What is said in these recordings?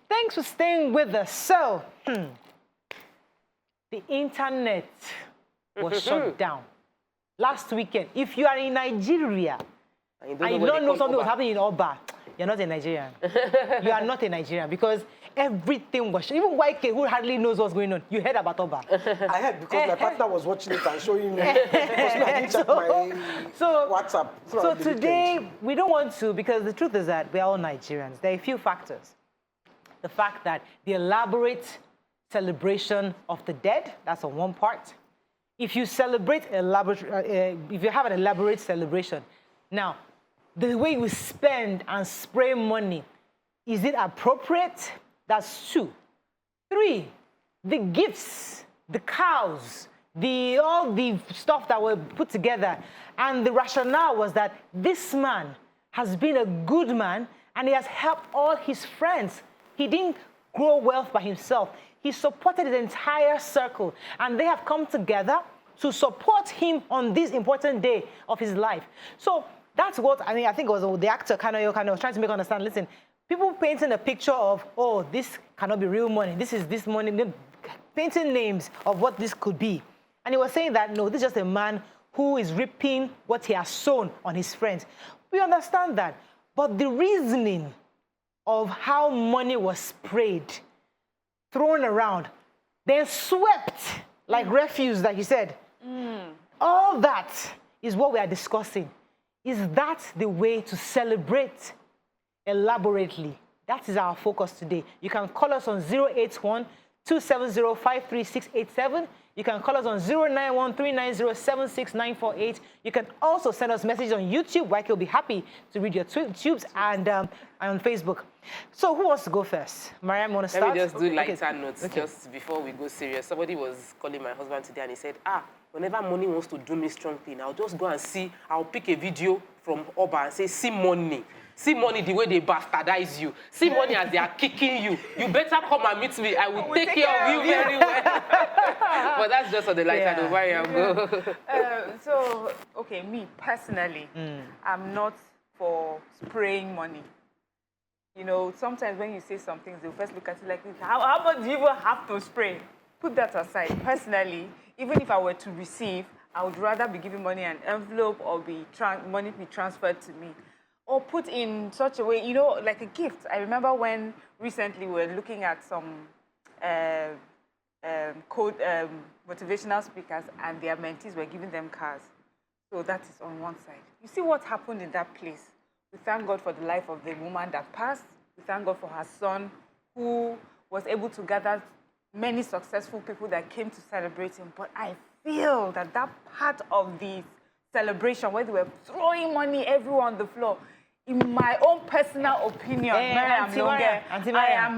Thanks for staying with us. So, the internet was shut down last weekend. If you are in Nigeria and you don't know something was happening in Oba, you're not a Nigerian. You are not a Nigerian because everything was shut. Even YK, who hardly knows what's going on, you heard about Oba. I heard because my partner was watching it and showing me. Because I didn't check my WhatsApp. So today, we don't want to, because the truth is that we're all Nigerians. There are a few factors. The fact that the elaborate celebration of the dead, that's on one part. If you celebrate if you have an elaborate celebration, now, the way we spend and spray money, is it appropriate? That's 2. 3, the gifts, the cows, all the stuff that were put together. And the rationale was that this man has been a good man and he has helped all his friends. He didn't grow wealth by himself. He supported the entire circle, and they have come together to support him on this important day of his life. So that's what, I think it was the actor kind of was trying to make understand. Listen, people painting a picture of, oh, this cannot be real money. This is this money, painting names of what this could be. And he was saying that, no, this is just a man who is reaping what he has sown on his friends. We understand that. But the reasoning of how money was sprayed, thrown around, then swept like refuse, like you said. All that is what we are discussing. Is that the way to celebrate elaborately? That is our focus today. You can call us on 081-270-53687. You can call us on 091-390-76948. You can also send us messages on YouTube. YK will be happy to read your tubes and on Facebook. So who wants to go first? Mariam, want to start? Let me just do lighter notes just before we go serious. Somebody was calling my husband today and he said, whenever money wants to do me strong thing, I'll just go and see, I'll pick a video from Oba and say, see money. See money the way they bastardize you. See money as they are kicking you. You better come and meet me. I will take care of you very well. But that's just on the lighter note. Mariam, go. So, okay, me personally, I'm not for spraying money. You know, sometimes when you say some things, they'll first look at you like, how much do you even have to spray? Put that aside. Personally, even if I were to receive, I would rather be giving money an envelope or money be transferred to me. Or put in such a way, you know, like a gift. I remember when recently we were looking at some motivational speakers and their mentees were giving them cars. So that is on one side. You see what happened in that place. We thank God for the life of the woman that passed. We thank God for her son who was able to gather many successful people that came to celebrate him. But I feel that part of the celebration where they were throwing money everywhere on the floor, in my own personal opinion, I am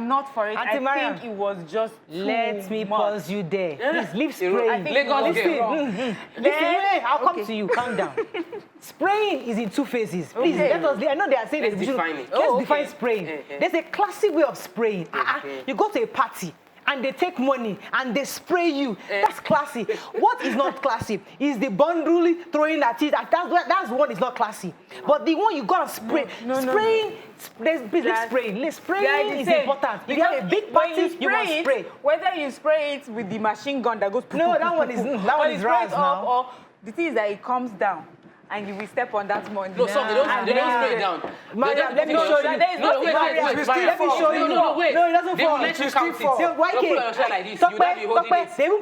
not for it. I think it was just Let me much. pause you there. Please leave spraying. Listen, I'll come to you. Calm down. Spraying is in 2 phases. Please, let us. I know they are saying let's define it. Let's define spraying. There's a classic way of spraying. You go to a party and they take money and they spray you. That's classy. What is not classy is the bundle throwing at it. That's what is not classy. But the one you got to spray, spraying. Let's spraying. Spraying is important. If you have a big party, you must spray. Whether you spray it with the machine gun that goes. No, that one is Raz now. Or the thing is that it comes down. And you will step on that money. No, some they don't spray it down. Mariam, let me show you. Let me show you. No, it doesn't fall. Let you count it. Don't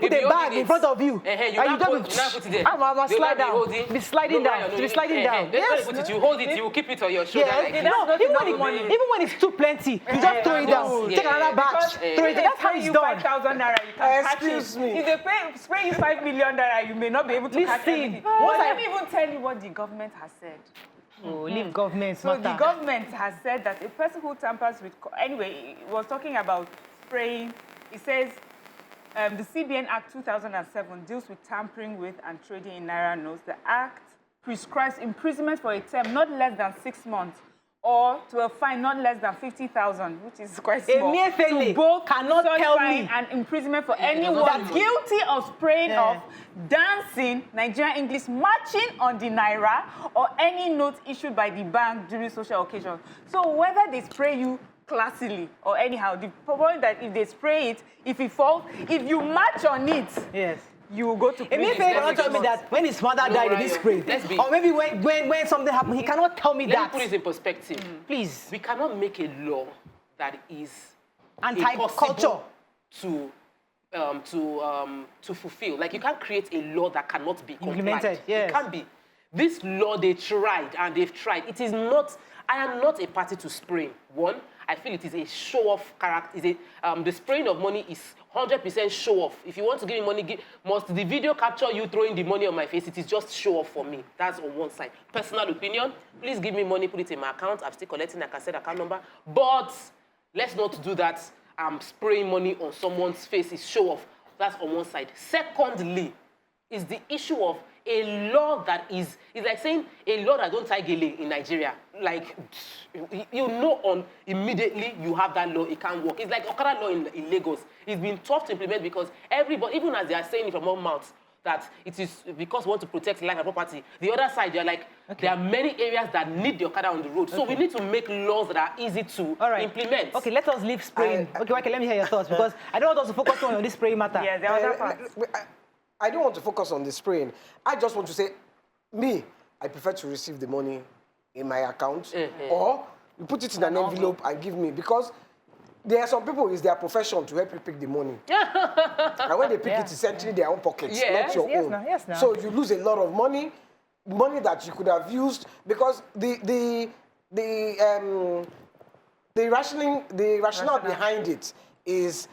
put a bag in front of you. And you put it there. I'm slide down. Be sliding down. Be sliding down. Yes. You hold it, you will keep it on your shoulder. No, even when it's too plenty, you just throw it down. Take another batch. Throw it. That's how it's done. 5,000 naira, you can catch it. Excuse me. If they spray you 5 million naira, you may not be able to catch it. Let me even tell you what the government has said. Leave government. So the government has said that a person who tampers with... Anyway, it was talking about spraying. It says the CBN Act 2007 deals with tampering with and trading in naira notes. The Act prescribes imprisonment for a term not less than 6 months or to a fine not less than 50,000, which is quite small. To both cannot tell me and imprisonment for anyone guilty of spraying of dancing, Nigerian English, marching on the naira, or any note issued by the bank during social occasions. So whether they spray you classily or anyhow. The point that if they spray it, if it falls, if you march on it, yes, you will go to prison. If he cannot tell me that when his mother died, he sprayed. Or maybe when something happened, he cannot tell me that. Let me put it in perspective. Please. We cannot make a law that is anti-culture to fulfill. Like, you can't create a law that cannot be implemented. Yes. It can't be. This law, they tried and they've tried. It is not, I am not a party to spraying. One, I feel it is a show-off character. The spraying of money is 100% show-off. If you want to give me money, must the video capture you throwing the money on my face? It is just show-off for me. That's on one side. Personal opinion, please give me money, put it in my account. I'm still collecting, like I said, account number. But let's not do that. Spraying money on someone's face is show-off. That's on one side. Secondly, is the issue of a law that is like saying a law that don't tie gele in Nigeria. Like, you know, immediately you have that law, it can't work. It's like Okada law in Lagos. It's been tough to implement because everybody, even as they are saying it from all mouths, that it is because we want to protect life and property. The other side, they're like, there are many areas that need the Okada on the road. So we need to make laws that are easy to implement. Okay, let us leave spraying. Okay, let me hear your thoughts because I don't want us to focus on this spraying matter. Yeah, the other part. I don't want to focus on the spraying. I just want to say, I prefer to receive the money in my account or you put it in an envelope and give me, because there are some people, it's their profession to help you pick the money. And when they pick it, it's essentially their own pockets, not your own. Yes, so you lose a lot of money that you could have used, because the rationale behind it is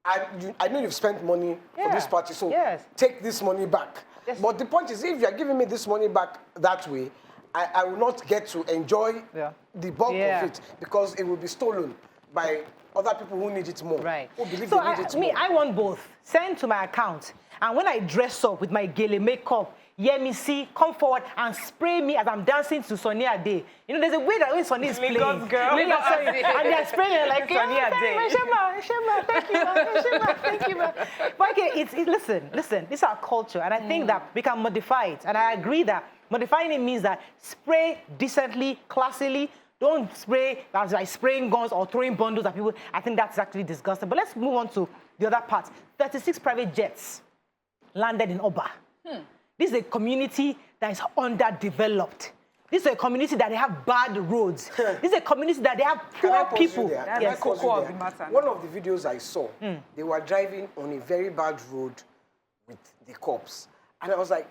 I know you've spent money for this party, so take this money back. Yes. But the point is, if you're giving me this money back that way, I will not get to enjoy the bulk of it, because it will be stolen by other people who need it more. Right. Who believe so they need it more. I want both. Send to my account. And when I dress up with my gele makeup, Yeni, come forward and spray me as I'm dancing to Sonia Day. You know, there's a way that when Sonia is playing, girl. and they're spraying like, Sonia Day. Shema, thank you, man. Shema, thank you, man. But okay, listen, this is our culture, and I think that we can modify it. And I agree that modifying it means that spray decently, classily. Don't spray as like spraying guns or throwing bundles at people. I think that's actually disgusting. But let's move on to the other part. 36 private jets landed in Oba. This is a community that is underdeveloped. This is a community that they have bad roads. This is a community that they have poor people. Yes. One of the videos I saw, they were driving on a very bad road with the cops. And I was like,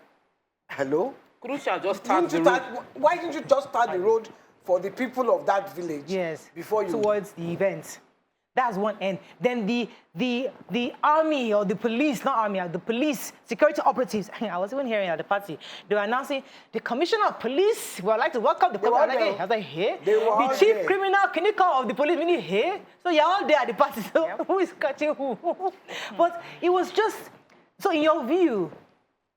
hello? Crucial, just start the road. Why didn't you just start the road for the people of that village before you... Towards the event. That's one end. Then the army or the police, the police security operatives. I was even hearing at the party. They were announcing the commissioner of police would like to welcome the public. I was like, here? The chief criminal clinical of the police, meaning here? So you're all there at the party. So who is catching who? But it was just, so in your view,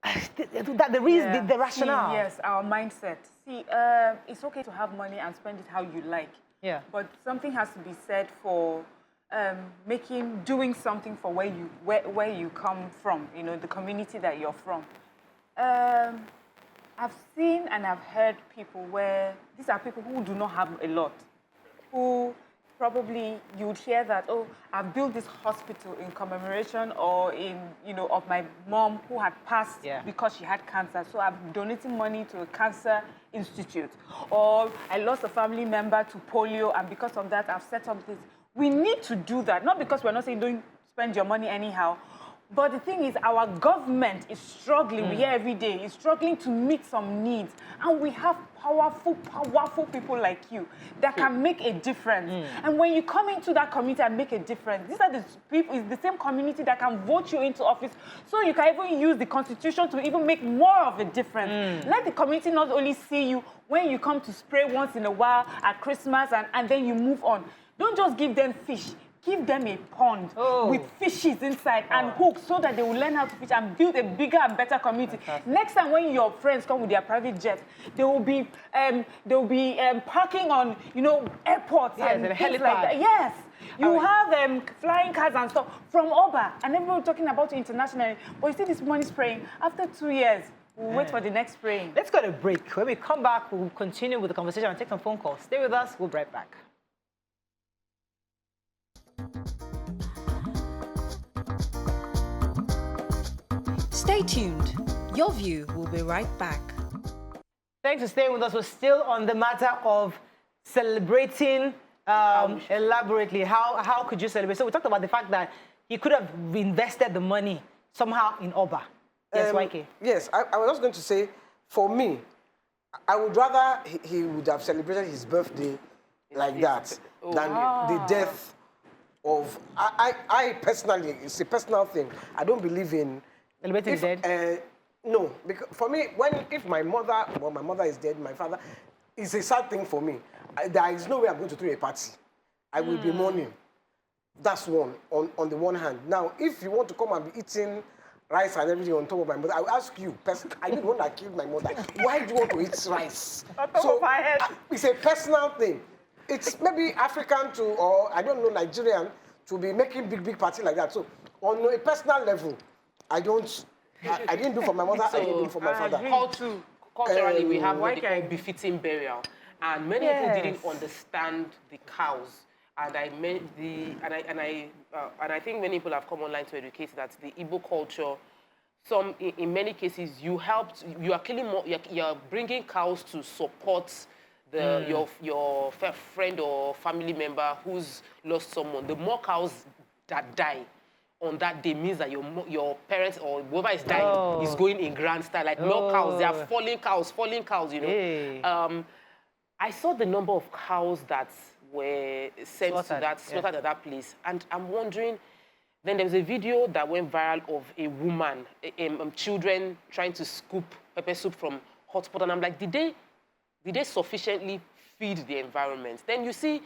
that the rationale. Yes, our mindset. See, it's okay to have money and spend it how you like. Yeah. But something has to be said for doing something for where you come from, you know, the community that you're from. I've seen and I've heard people where these are people who do not have a lot, who probably you would hear that, oh, I've built this hospital in commemoration or in, you know, of my mom who had passed because she had cancer. So I'm donating money to a cancer institute. Or I lost a family member to polio, and because of that, I've set up this. We need to do that, not because we're not saying don't spend your money anyhow. But the thing is, our government is struggling, we hear every day, is struggling to meet some needs. And we have powerful people like you that can make a difference. And when you come into that community and make a difference, these are the people, it's the same community that can vote you into office. So you can even use the constitution to even make more of a difference. Let the community not only see you when you come to spray once in a while at Christmas and then you move on. Don't just give them fish. Give them a pond with fishes inside and hooks so that they will learn how to fish and build a bigger and better community. Fantastic. Next time when your friends come with their private jets, they will be parking on, you know, airports and things like that. Yes. You have flying cars and stuff from Oba, and everyone talking about it internationally. But you see this money spraying. After 2 years, we'll wait for the next spraying. Let's go to a break. When we come back, we'll continue with the conversation and take some phone calls. Stay with us. We'll be right back. Stay tuned. Your View will be right back. Thanks for staying with us. We're still on the matter of celebrating elaborately. How could you celebrate? So we talked about the fact that he could have invested the money somehow in Oba. Yes, YK. Yes, I was just going to say, for me, I would rather he would have celebrated his birthday like that than the death of... I personally, it's a personal thing. I don't believe in... Celebrating dead? No, because for me, if my mother is dead, my father, it's a sad thing for me. There is no way I'm going to throw a party. I will be mourning. That's one, on the one hand. Now, if you want to come and be eating rice and everything on top of my mother, I will ask you, are you the one that killed my mother? Why do you want to eat rice? On top of my head. It's a personal thing. It's maybe African or I don't know, Nigerian to be making big party like that. So on a personal level, I didn't do for my mother, I didn't do for my father. Culturally, we have what they call befitting burial. And many people didn't understand the cows. And I think many people have come online to educate that the Igbo culture, in many cases, you are killing more, you're bringing cows to support your friend or family member who's lost someone. The more cows that die on that day means that your parents or whoever is dying is going in grand style, like more cows. They are falling cows, you know. Hey. I saw the number of cows that were sent slaughtered at that place, and I'm wondering. Then there was a video that went viral of a woman, children trying to scoop pepper soup from hot pot, and I'm like, did they sufficiently feed the environment? Then you see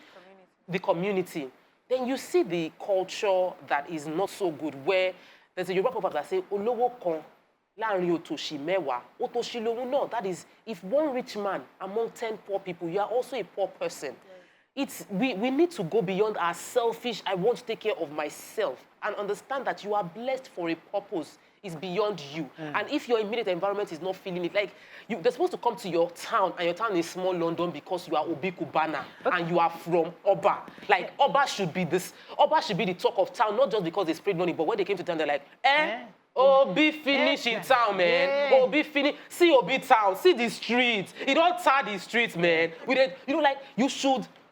the community. Then you see the culture that is not so good, where there's a Yoruba proverb that says, "Olowo kan láàrin òtòṣì mẹ́wàá, òtòṣì lòun náà." That is, if one rich man among 10 poor people, you are also a poor person. We need to go beyond our selfish, I want to take care of myself, and understand that you are blessed for a purpose. It's beyond you. And if your immediate environment is not feeling it, like they're supposed to come to your town, and your town is small London because you are Obi Cubana and you are from Oba. Like Oba should be the talk of town, not just because they spread money, but when they came to town, they're like, Obi finish in town, man. Obi finish. See Obi town. See the streets. You don't tar the streets, man.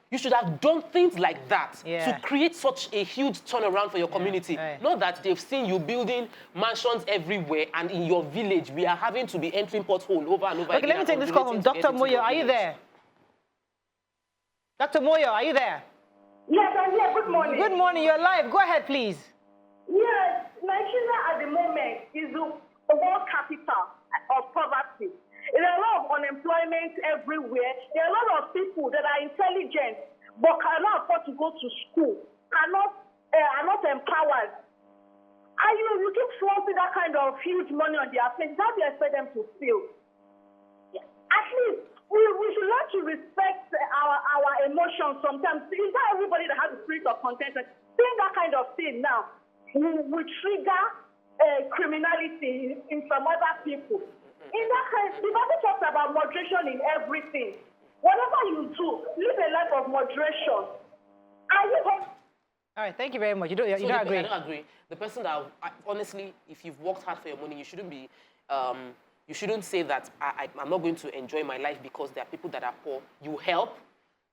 You should have done things like that to create such a huge turnaround for your community. Not that they've seen you building mansions everywhere, and in your village, we are having to be entering pothole over and over again. Okay, let me take this call from Dr. Moyo. Are you there? Dr. Moyo, are you there? Yes, I'm here. Good morning. Good morning. You're live. Go ahead, please. Yes, Nigeria at the moment is the world capital of poverty. There are a lot of unemployment everywhere. There are a lot of people that are intelligent but cannot afford to go to school, are not empowered. And you keep flaunting that kind of huge money on their face. How do you expect them to feel? At least we should learn to respect our emotions sometimes. It's not everybody that has a spirit of contentment. Saying that kind of thing now will trigger criminality in some other people. In that case, the Bible talks about moderation in everything. Whatever you do, live a life of moderation. All right, thank you very much. You don't agree? I don't agree. The person that, honestly, if you've worked hard for your money, you shouldn't be, you shouldn't say that I'm not going to enjoy my life because there are people that are poor. You help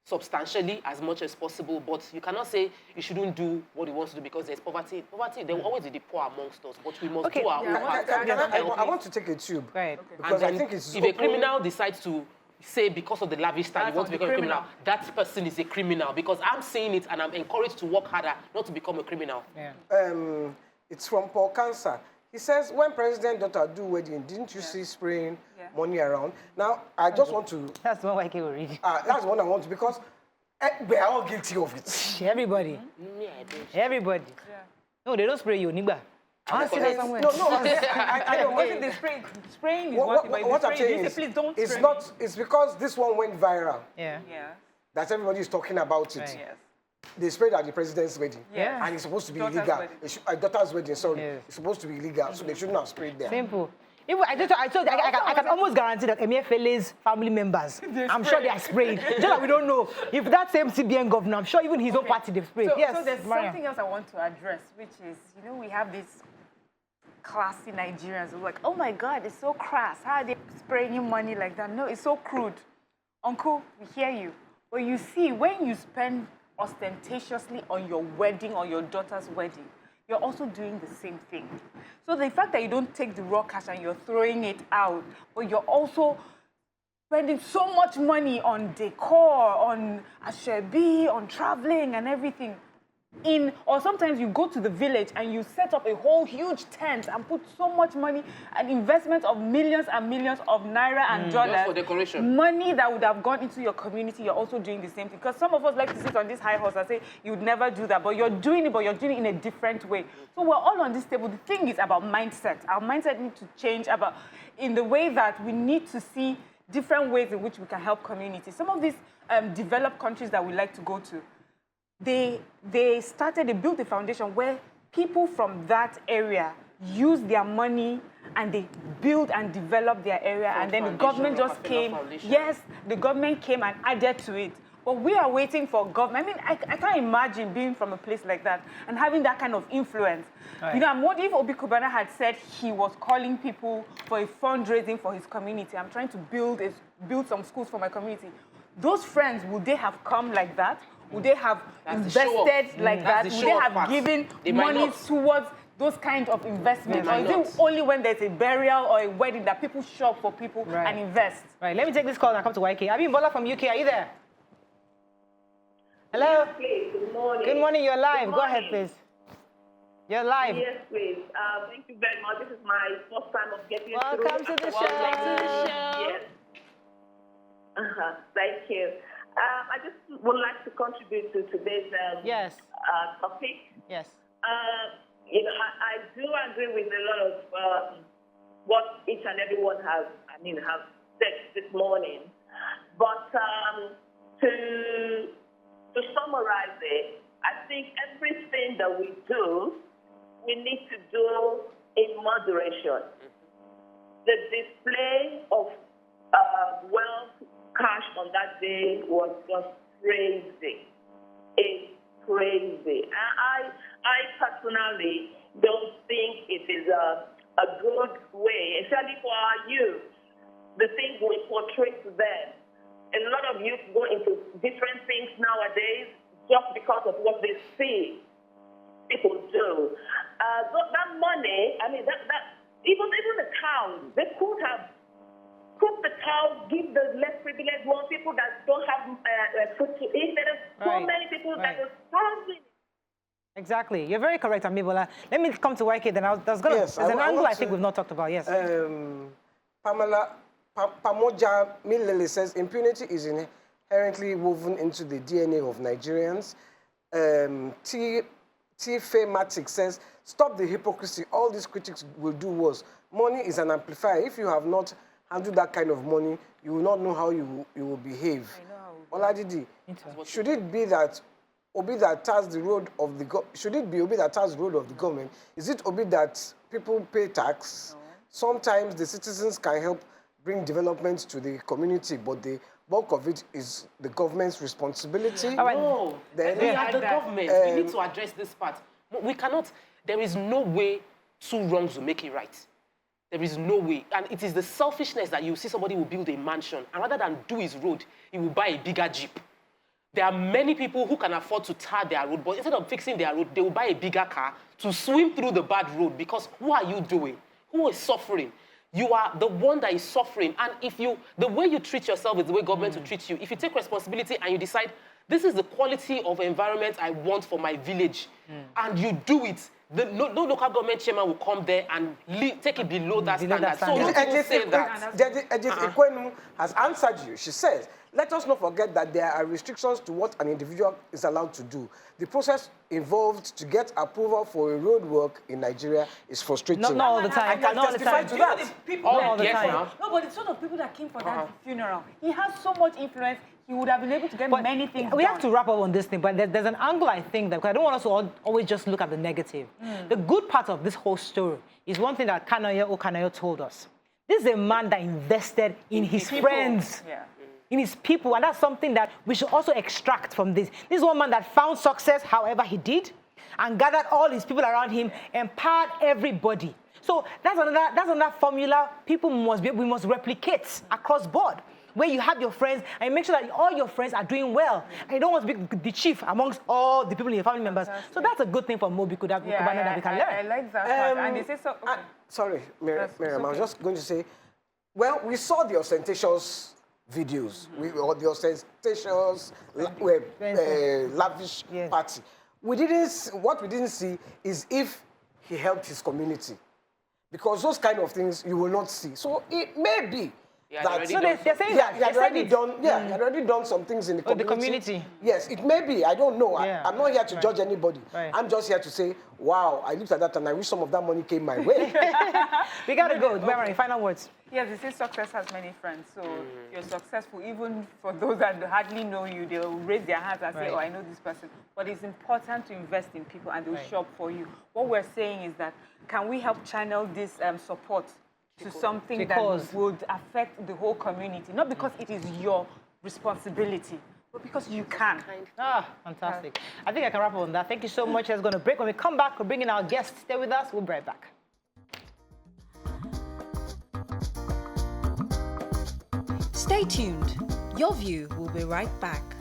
substantially as much as possible, but you cannot say you shouldn't do what you want to do because there's poverty. There will always be the poor amongst us, but we must do our own part. I want to take a tube. Right. Because I think it's if a criminal decides to say because of the lavish style you want to become a criminal, that person is a criminal, because I'm saying it and I'm encouraged to work harder not to become a criminal. Yeah. It's from Paul Cancer. He says, when President daughter do wedding, didn't you see spraying money around? Now, I just want to... That's the one YK will read. That's the one I want to, because we are all guilty of it. Everybody. Everybody. Yeah. No, they don't spray you, Nigba. I see that somewhere. No, I don't Wasn't the spraying is one thing, but what I'm saying is, please don't it's spray. not. It's because this one went viral. Yeah. That everybody is talking about it. Right. Yes. They sprayed at the president's wedding. Yeah. And it's supposed to be Daughter's illegal. wedding. Daughter's wedding, sorry. Yeah. It's supposed to be illegal, so they shouldn't have sprayed there. Simple. Even I can almost guarantee that Emefiele's family members, I'm sure they are spraying. Just that we don't know. If that same CBN governor, I'm sure even his own party they've sprayed. Yes, so there's Maria. something else I want to address, which is, we have these classy Nigerians who are like, oh my God, it's so crass. How are they spraying money like that? No, it's so crude. Uncle, we hear you. But you see, when you spend ostentatiously on your wedding or your daughter's wedding, you're also doing the same thing. So the fact that you don't take the raw cash and you're throwing it out, but you're also spending so much money on decor, on ashwebi, on traveling and everything. Or sometimes you go to the village and you set up a whole huge tent and put so much money, an investment of millions and millions of naira and dollars. Just for decoration. Money that would have gone into your community, you're also doing the same thing. Because some of us like to sit on this high horse and say, you'd never do that, but you're doing it in a different way. So we're all on this table. The thing is about mindset. Our mindset needs to change in the way that we need to see different ways in which we can help communities. Some of these developed countries that we like to go to, they built a foundation where people from that area use their money and they build and develop their area, and then the government just came. Yes, the government came and added to it. But we are waiting for government. I mean, I can't imagine being from a place like that and having that kind of influence. Right. I'm wondering if Obi Cubana had said he was calling people for a fundraising for his community. I'm trying to build some schools for my community. Those friends, would they have come like that? Would they have invested like that? Would they have given money towards those kind of investments? Or is it only when there's a burial or a wedding that people shop for people and invest? Right, let me take this call and come to YK. Abi Bola from UK, are you there? Hello? Yes, please. Good morning. Good morning, you're live. Go ahead, please. You're live. Yes, please. Thank you very much. This is my first time of getting Welcome through. to the show. Yes. Thank you. I just would like to contribute to today's topic. Yes. I do agree with a lot of what each and everyone have said this morning. But to summarize it, I think everything that we do, we need to do in moderation. The display of wealth, cash on that day was just crazy. It's crazy. I personally don't think it is a good way, especially for our youth. The things we portray to them. A lot of youth go into different things nowadays just because of what they see people do. That money, even the cows, they could have cook the cows, give the less privileged ones, people that don't have food to eat. There are so many people that are starving. Exactly. You're very correct, Amibola. Let me come to YK then. There's an angle I think we've not talked about. Yes. Pamoja Milele says impunity is inherently woven into the DNA of Nigerians. T. Fematic says, stop the hypocrisy. All these critics will do was. Money is an amplifier. If you have not handled that kind of money, you will not know how you will behave. Oladidi, should it be that Obi that ties the road of the should it be Obi that ties the road of the government? Is it Obi that people pay tax? No. Sometimes the citizens can help bring development to the community, but the bulk of it is the government's responsibility. No, then we are the government. We need to address this part. We cannot, there is no way two wrongs will make it right. There is no way. And it is the selfishness that you see somebody will build a mansion, and rather than do his road, he will buy a bigger Jeep. There are many people who can afford to tar their road, but instead of fixing their road, they will buy a bigger car to swim through the bad road, because who are you doing? Who is suffering? You are the one that is suffering. And the way you treat yourself is the way government will treat you. If you take responsibility and you decide, this is the quality of environment I want for my village, and you do it, no local government chairman will come there and take it below that standard. So don't say that. Edith Ekwenu has answered you. She says, let us not forget that there are restrictions to what an individual is allowed to do. The process involved to get approval for a road work in Nigeria is frustrating. Not all the time. I can testify to that. All the time. No, but the sort of people that came for that funeral, he has so much influence, he would have been able to get many things We done. have to wrap up on this thing, but there's an angle, I think, that, because I don't want us to always just look at the negative. The good part of this whole story is one thing that Kanayo Okanayo told us. This is a man that invested in his friends. Yeah. In his people, and that's something that we should also extract from this. This is one man that found success however he did, and gathered all his people around him, empowered everybody. So that's another formula we must replicate across board, where you have your friends and you make sure that all your friends are doing well, and you don't want to be the chief amongst all the people in your family members. So that's a good thing for Obi Cubana that we can learn. I like that part. And they say so. Okay. Sorry, Miriam, I was just going to say, well, we saw the ostentatious videos, or the ostentatious, lavish party. What we didn't see is if he helped his community. Because those kind of things you will not see. So it may be that... So they're saying that. He had already done some things in the community. The community. Yes, it may be. I don't know. Yeah. I'm not here to judge anybody. Right. I'm just here to say, wow, I looked at that and I wish some of that money came my way. We got to go. Mary, final words. Yes, they say success has many friends. So you're successful, even for those that hardly know you, they'll raise their hands and say, oh, I know this person. But it's important to invest in people and they'll show up for you. What we're saying is that, can we help channel this support to something that would affect the whole community? Not because it is your responsibility, but because you can. Fantastic. I think I can wrap up on that. Thank you so much. It's going to break. When we come back, we're bringing our guests. Stay with us. We'll be right back. Stay tuned. Your View will be right back.